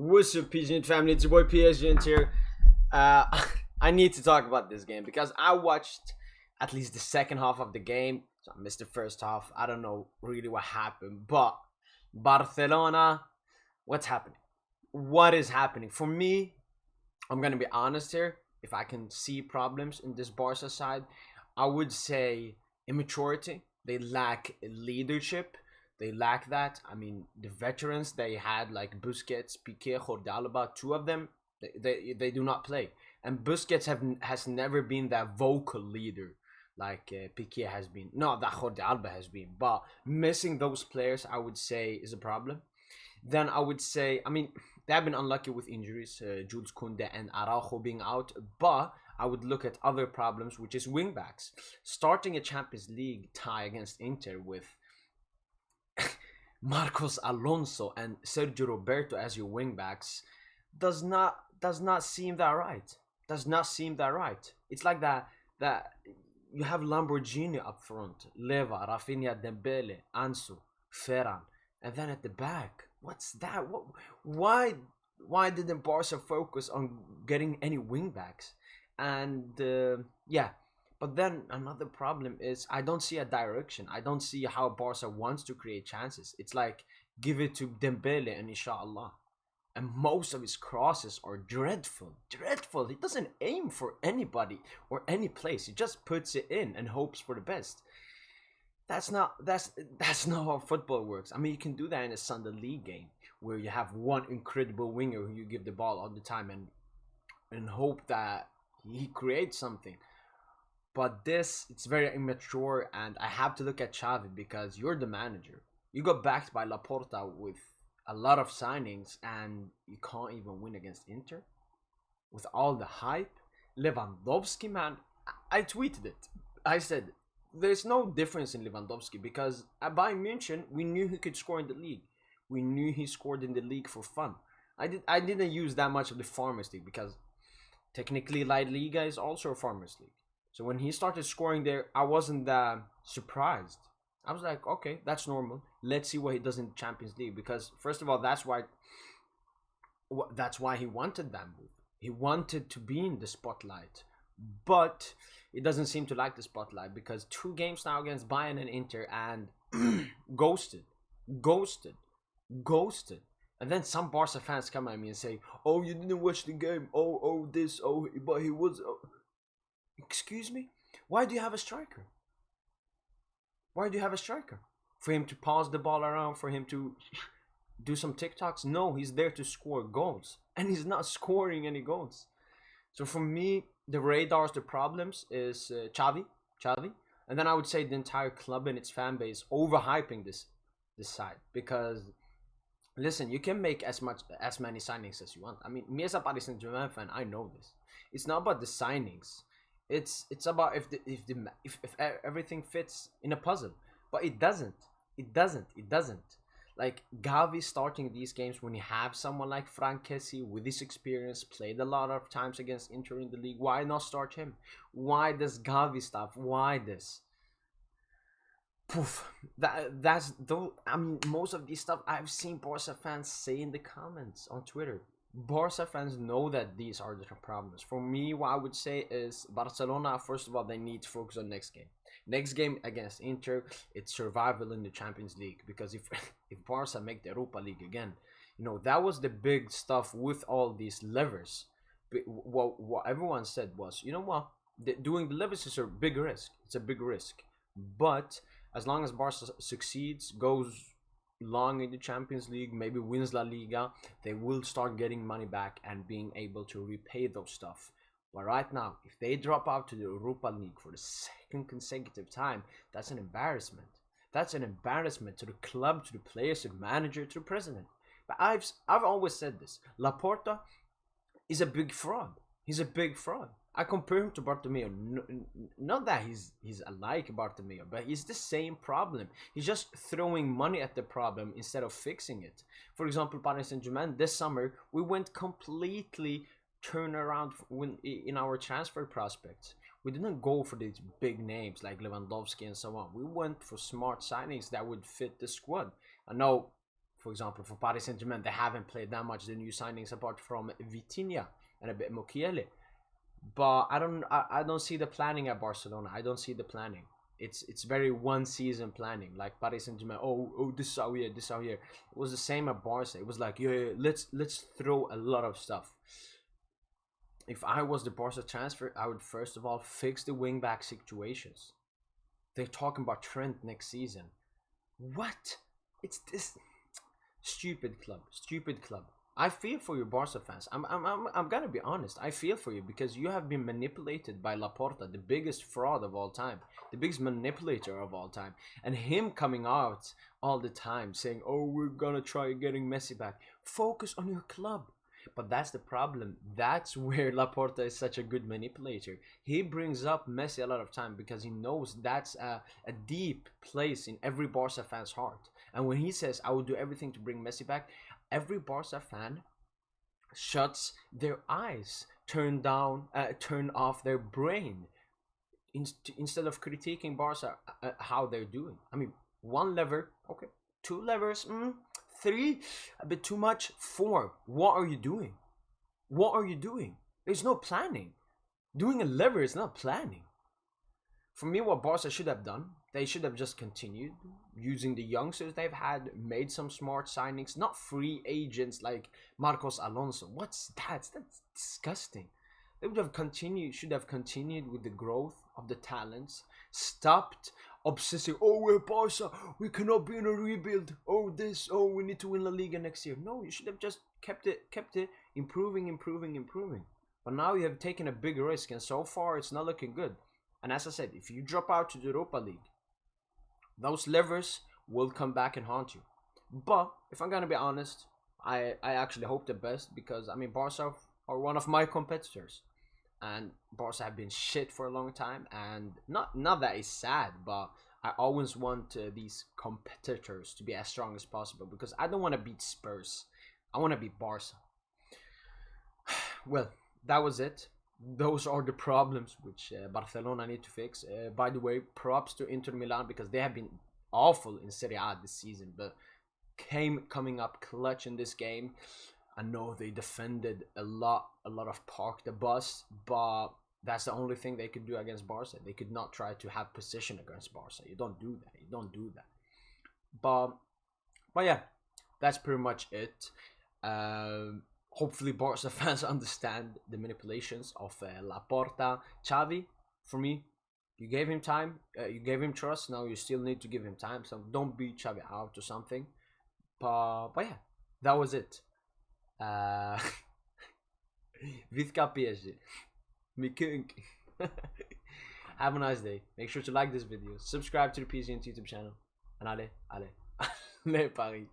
What's up, PSGINT family? It's your boy PSGINT here. Uh, I need to talk about this game because I watched at least the second half of the game. So I missed the first half. I don't know really what happened, but Barcelona, what's happening? What is happening? For me, I'm gonna be honest here. If I can see problems in this Barca side, I would say immaturity. They lack leadership. They lack that. I mean, the veterans they had like Busquets, Piqué, Jordi Alba, two of them, they do not play. And Busquets has never been that vocal leader like Piqué has been. No, that Jordi Alba has been. But missing those players, I would say, is a problem. Then I would say, I mean, they have been unlucky with injuries, Jules Koundé and Araujo being out. But I would look at other problems, which is wingbacks. Starting a Champions League tie against Inter with Marcos Alonso and Sergio Roberto as your wingbacks does not seem that right. Does not seem that right. It's like that you have Lamborghini up front, Leva, Rafinha, Dembele, Ansu, Ferran, and then at the back, what's that? Why didn't Barca focus on getting any wingbacks? And yeah, but then another problem is I don't see a direction. I don't see how Barca wants to create chances. It's like give it to Dembele and inshallah. And most of his crosses are dreadful. Dreadful. He doesn't aim for anybody or any place. He just puts it in and hopes for the best. That's not how football works. I mean, you can do that in a Sunday league game where you have one incredible winger who you give the ball all the time and hope that he creates something. But this, it's very immature, and I have to look at Xavi because you're the manager. You got backed by Laporta with a lot of signings, and you can't even win against Inter with all the hype. Lewandowski, man, I tweeted it. I said there's no difference in Lewandowski because at Bayern München we knew he could score in the league. We knew he scored in the league for fun. I didn't use that much of the Farmers League because technically La Liga is also a Farmers League. So when he started scoring there, I wasn't that surprised. I was like, okay, that's normal. Let's see what he does in the Champions League because first of all, that's why he wanted that move. He wanted to be in the spotlight, but it doesn't seem to like the spotlight because two games now against Bayern and Inter and ghosted, ghosted, ghosted. And then some Barca fans come at me and say, "Oh, you didn't watch the game. Oh, this. Oh, but he was." Oh. Excuse me? Why do you have a striker? Why do you have a striker? For him to pass the ball around, for him to do some TikToks? No, he's there to score goals. And he's not scoring any goals. So for me, the radars, the problems is Xavi. And then I would say the entire club and its fan base overhyping this side. Because, listen, you can make as many signings as you want. I mean, me as a Paris Saint-Germain fan, I know this. It's not about the signings. It's about if everything fits in a puzzle, but it doesn't. It doesn't. Like Gavi starting these games when you have someone like Frank Kessie with his experience, played a lot of times against Inter in the league. Why not start him? Why does Gavi stuff? Why this? Poof. That's though. I mean, most of these stuff I've seen Barca fans say in the comments on Twitter. Barca fans know that these are the problems. For me, what I would say is Barcelona, first of all, they need to focus on next game. Next game against Inter, it's survival in the Champions League. Because if if Barca make the Europa League again, that was the big stuff with all these levers. What everyone said was, you know what, doing the levers is a big risk. It's a big risk. But as long as Barca succeeds, goes long in the Champions League, maybe wins La Liga, they will start getting money back and being able to repay those stuff. But right now, if they drop out to the Europa League for the second consecutive time, that's an embarrassment. That's an embarrassment to the club, to the players, to the manager, to the president. But I've always said this. Laporta is a big fraud. He's a big fraud. I compare him to Bartomeu. Not that he's alike Bartomeu, but he's the same problem. He's just throwing money at the problem instead of fixing it. For example, Paris Saint-Germain, this summer, we went completely turn around in our transfer prospects. We didn't go for these big names like Lewandowski and so on. We went for smart signings that would fit the squad. I know For example, for Paris Saint-Germain, they haven't played that much the new signings apart from Vitinha and a bit Mukiele. But I don't see the planning at Barcelona. I don't see the planning. It's very one season planning, like Paris Saint-Germain. Oh, this is out here, this is out here. It was the same at Barca. It was like, yeah, let's throw a lot of stuff. If I was the Barca transfer, I would first of all fix the wing back situations. They're talking about Trent next season. What? It's this stupid club. I feel for you, Barca fans. I'm gonna be honest. I feel for you because you have been manipulated by Laporta, the biggest fraud of all time, the biggest manipulator of all time, and him coming out all the time saying, "Oh, we're gonna try getting Messi back." Focus on your club. But that's the problem. That's where Laporta is such a good manipulator. He brings up Messi a lot of time because he knows that's a deep place in every Barca fan's heart. And when he says, "I will do everything to bring Messi back," every Barca fan shuts their eyes, turn off their brain, instead of critiquing Barca how they're doing. I mean, one lever, okay, two levers, three, a bit too much, four. What are you doing? What are you doing? There's no planning. Doing a lever is not planning. For me, what Barca should have done, they should have just continued using the youngsters they've had, made some smart signings, not free agents like Marcos Alonso. What's that? That's disgusting. They should have continued with the growth of the talents, stopped obsessing, "Oh, we're Barca, we cannot be in a rebuild, oh this, oh we need to win La Liga next year." No, you should have just kept it improving. But now you have taken a big risk, and so far it's not looking good. And as I said, if you drop out to the Europa League, those levers will come back and haunt you. But if I'm gonna be honest, I actually hope the best, because I mean, Barca are one of my competitors, and Barca have been shit for a long time. And not that it's sad, but I always want these competitors to be as strong as possible, because I don't want to beat Spurs. I want to beat Barca. Well, that was it. Those are the problems which Barcelona need to fix. By the way, props to Inter Milan, because they have been awful in Serie A this season, but coming up clutch in this game. I know they defended a lot of park the bus, but that's the only thing they could do against Barca. They could not try to have position against Barca. You don't do that. But yeah, that's pretty much it. Hopefully Barca fans understand the manipulations of Laporta. Xavi, for me, you gave him time, you gave him trust. Now you still need to give him time, so don't beat Xavi out or something. But yeah, that was it. Vitka PSG. Mikunk. Have a nice day. Make sure to like this video, subscribe to the PSGINT YouTube channel, and allez, Paris.